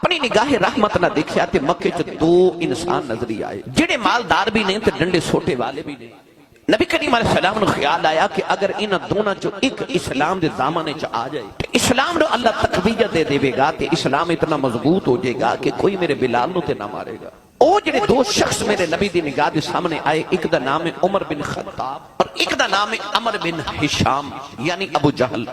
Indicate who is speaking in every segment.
Speaker 1: اپنی نگاہ رحمت نہ دیکھیا تے مکے چ دو انسان نظری آئے جڑے مالدار بھی نہیں تے ڈنڈے سوٹے والے بھی نہیں. نبی کریم علیہ السلام نے خیال آیا کہ اگر انہاں دونوں چو ایک اسلام دے دامنے چ آ جائے تو اسلام نو اللہ تقویت دے دے گا تے اسلام اتنا مضبوط ہو جائے گا کہ کوئی میرے بلال نو تے نہ مارے گا. او جڑے دو شخص میرے نبی دی نگاہ دے سامنے آئے، ایک دا نام ہے عمر بن خطاب اور ایک دا نام ہے عمر بن ہشام یعنی ابو جہل.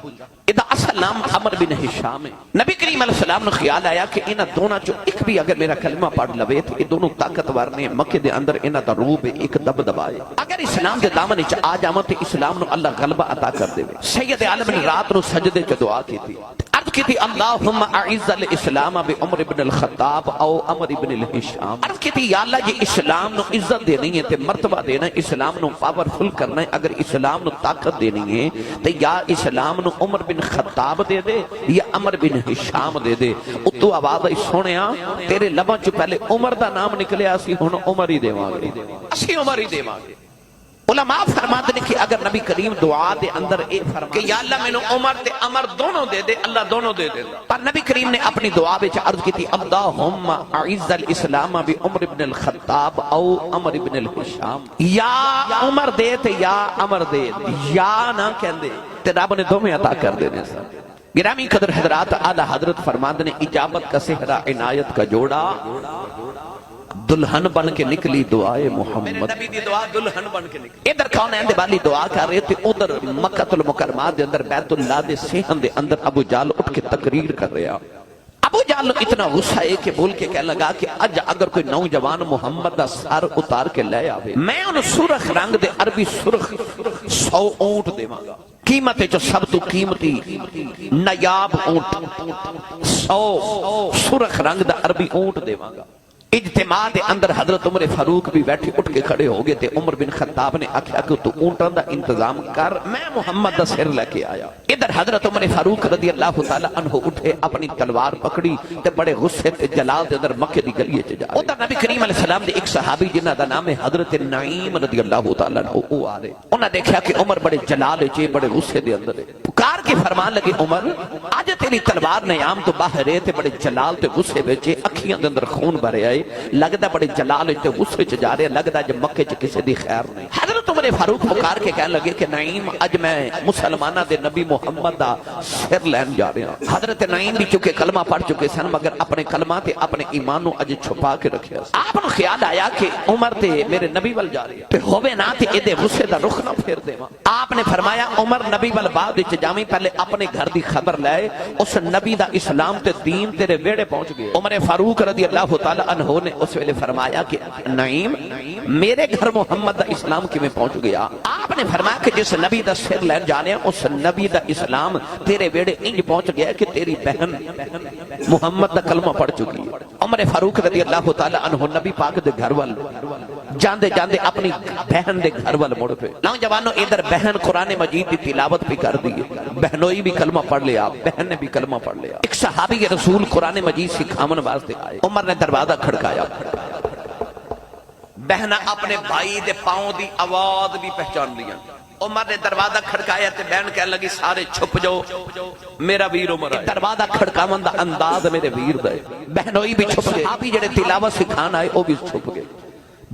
Speaker 1: ادا اصل نام عمر بن ہشام ہے. نبی کریم علیہ السلام نے خیال آیا کہ انہاں دونوں چو ایک بھی اگر میرا کلمہ پڑھ لوے تو یہ دونوں طاقتور نے، مکے دے اندر انہاں دا روب ایک دبدبا ہے. اگر اسلام دے دامن وچ آ جاواں تے اسلام نو اللہ غلبہ عطا کر دے. سید عالم نے رات نو سجدے چ دعا کی تھی، عرض کی تھی اللہم اعز الاسلام بعمر بن الخطاب او عمر بن الہشام. عرض کی تھی یا اللہ یہ اسلام نو عزت دینی ہے تے مرتبہ دینا ہے، اسلام نو پاورفل کرنا ہے. اگر اسلام نو طاقت دینی ہے تے یا اسلام نو عمر بن خطاب دے دے یا عمر بن ہشام دے دے. اتو آواز آئی سونیا تیرے لباں چ پہلے عمر دا نام نکلیا، اسی ہن عمر ہی دیواں گے، اسی عمر ہی دیواں گے. علماء فرماتے ہیں کہ اگر نبی کریم دعا دے اندر اے فرما کہ یا اللہ میں نے عمر تے عمر دونوں دے دے، اللہ دونوں دے دے. پر نبی کریم نے اپنی دعا وچ عرض کی تھی اللہم اعز الاسلام بعمر بن الخطاب او عمر بن الہشام. یا عمر دے تے یا عمر دے، یا نہ کہندے تے رب نے دوویں عطا کر دینے سن. گرامی قدر حضرات، اعلی حضرت فرماتے ہیں اجابت کا صحرا عنایت کا جوڑا، دلہن بن کے نکلی دعائے محمد. نبی دی دعا دلہن بن کے نکلی. ادھر کونین دے والی دعا کر رہے تھے، ادھر مکہ المکرمہ دے اندر بیت اللہ دے صحن دے اندر ابو جہل اٹھ کے تقریر کر رہا. ابو جہل اتنا غصہ ہے کہ بول کے کہنے لگا کہ اج اگر کوئی نوجوان محمد دا سر اتار کے لے آوے، میں ان سرخ رنگ دے عربی سرخ 100 اونٹ دیواں گا. قیمت جو سب تو قیمتی نایاب اونٹ 100 سرخ رنگ دا عربی اونٹ دیواں گا. اجتماع دے اندر حضرت عمر فاروق بھی بیٹھے اٹھ کے کھڑے ہو گئے تھے. عمر بن خطاب نے آکھیا کہ تو اونٹاں دا انتظام کر، میں محمد دا سر لے کے آیا. ادھر حضرت عمر فاروق رضی اللہ تعالی عنہ اٹھے، اپنی تلوار پکڑی تے بڑے غصے تے جلال دے اندر مکے دی گلی وچ جا رہے. ادھر نبی کریم علیہ السلام دے ایک صحابی جنہاں دا نام ہے حضرت نعیم رضی اللہ تعالی عنہ، او آ رہے. انہاں دیکھا کہ عمر بڑے جلال وچ بڑے غصے دے اندر ہے. پکار کے فرمان لگے عمر اج تیری تلوار نیام تو باہر ہے تے بڑے جلال تے غصے وچ اکھیاں دے اندر خون بھرے آئے، لگدا بڑے جلال تے غصے چ جا رہے، لگدا جب مکے چ کسی دی خیر نہیں. حضرت عمر فاروق پکار کے کہنے لگے کہ نعیم اج میں مسلماناں دے نبی محمد دا سر لین جا رہا. حضرت نعیم بھی چونکہ کلمہ پڑھ چکے سن مگر اپنے کلمہ تے اپنے ایمان نو اج چھپا کے رکھیا. آپ نو خیال آیا کہ عمر تے میرے نبی ول جا رہے تے ہوے نہ تے ایدے غصے دا رخ نہ پھیر دیواں. آپ نے فرمایا عمر نبی ول بعد وچ جاویں، پہلے اپنے گھر دی خبر لے، اس نبی دا اسلام تے دین تیرے ویڑے پہنچ گئے. عمر فاروق رضی اللہ تعالی عنہ نے اس ویلے فرمایا کہ نعیم میرے گھر محمد دا اسلام کی میں پہنچ گیا. آپ نے فرمایا کہ جس نبی دا سر لین جانے اس نبی دا اسلام تیرے بیڑے انج پہنچ گیا کہ تیری بہن محمد دا کلمہ پڑھ چکی ہے. عمر فاروق رضی اللہ تعالی عنہ نبی پاک دے گھر وال جاندے جاندے اپنی بہن دے گھر وال مڑ پے. نوجوانوں ادھر بہن قرآن مجید دی تلاوت بھی کر دی، بہنوئی بھی کلمہ پڑھ لیا، بہن نے بھی کلمہ پڑھ لیا. ایک صحابی رسول قرآن مجید سکھاون واسطے آئے. عمر نے دروازہ کھڑکایا، بہنہ اپنے بھائی دے پاؤں دی آواز بھی پہچان لیا. عمر نے دروازہ کھڑکایا تے بہن کہنے لگی سارے چھپ جاؤ، میرا ویر عمر آئے. دروازہ کھڑکاون دا انداز میرے ویر دا ہے. بہنوئی بھی چھپ گئے، صحابی جڑے تلاوت سکھان آئے وہ بھی چھپ گئے.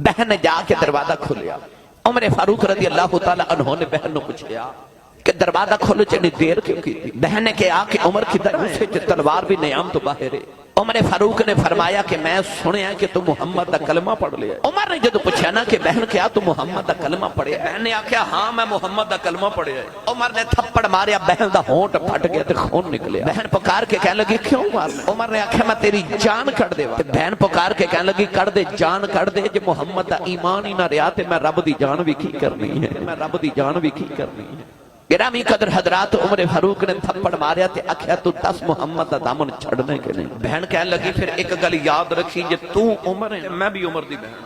Speaker 1: بہن نے جا کے دروازہ کھولیا. عمر فاروق رضی اللہ تعالی عنہ نے بہن نے پوچھا کہ دروازہ کھولو چنی دیر کیوں کی تھی؟ بہن نے کہا کہ عمر کی اسے تلوار بھی نیام تو باہر ہے. عمر فاروق نے فرمایا کہ میں سنیا کہ تو محمد دا کلمہ پڑھ لیا. عمر نے جب پوچھا نا کہ بہن کیا تو محمد دا کلمہ پڑھے؟ بہن نے آکھیا ہاں میں محمد دا کلمہ پڑھے ہے. عمر نے تھپڑ ماریا، بہن دا ہونٹ پھٹ گیا تے خون نکلیا. بہن پکار کے کہنے لگی کیوں مارنا؟ عمر نے آکھیا میں تیری جان کٹ دے. بہن پکار کے کہنے لگی کٹ دے، جان کٹ دے، جے محمد دا ایمان ہی نہ رہیا تے میں رب دی جان بھی کی کرنی ہے، میں رب دی جان بھی کی کرنی ہے. گرامی قدر حضرات، عمر فاروق نے تھپڑ ماریا تے آکھیا تو دس محمد دا دامن چھڑنے کے نہیں. بہن کہنے لگی پھر ایک گل یاد رکھی، جے تو عمر ہے میں بھی عمر دی بہن.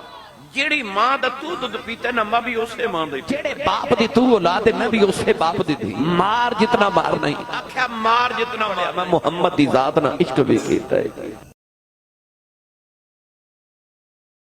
Speaker 1: جیڑی ماں دا تو دودھ پیتا ہے نا میں بھی اسے ماں دی. جیڑے باپ دی تو اولاد ہے میں بھی اسے باپ دی تھی. مار جتنا مار نہیں، آکھیا مار جتنا مار، میں محمد دی ذات نہ عشق بھی کیتا ہے.